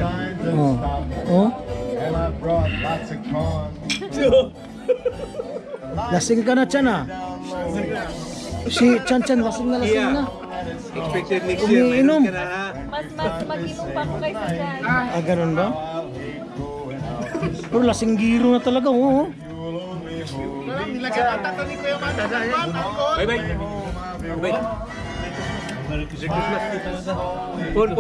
siya. Oh. Oh. And I brought lots of corn. Lasing ka na, Chan, ah. Si Chan, lasing na. Expected next year, Umiinom. mayroon ka na ha. Mas mag-inom pa ako kaysa dyan. Ah, ganun ba? Pero lasing giro na talaga, oh. Bye bye. Bye. Merry Christmas. Pon.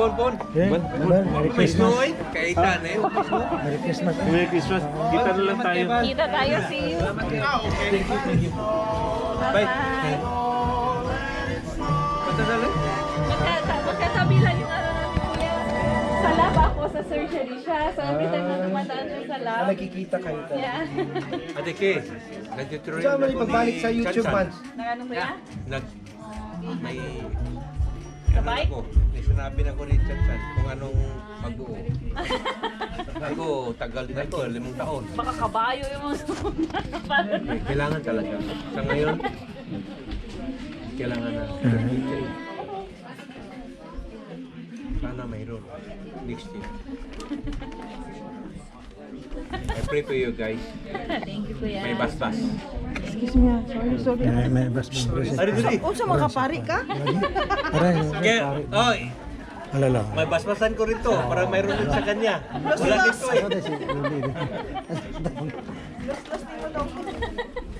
Merry Christmas. Kaitan eh. Merry Christmas. Merry Christmas. Kita na lang tayo. Kita tayo, see you. Bye. Bye-bye. Patasali? Magkatabi lang yung ano namin kuya. Sa lab ako, sa surgery siya. So every time na dumadaan siya sa lab. Nakikita kayo tayo. Yeah. Ate Ke, nagtutuloy Saan mo ipagbalik sa YouTube man? Nagano kuya? May Sabay? May sinabi na ko ni Chansan kung anong pag-uo. Ako, tagal din ako, 5 taon. Baka kabayo yung mga Kailangan talaga. Sa ngayon, kailangan na. Sana mayroon. Next year. I pray for you guys. Thank you kuya. May basbas. May basbas. Ari, dali. O sa mga pari ka? Kaya, oy, Alala. may basbasan ko rito para mayroon din sa kanya. Wala dito eh.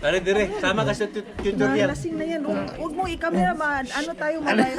Ari, dire. Sama ka sa tutorial. Lasing na yan. Huwag mong i-camera man. Ano tayo, mabay.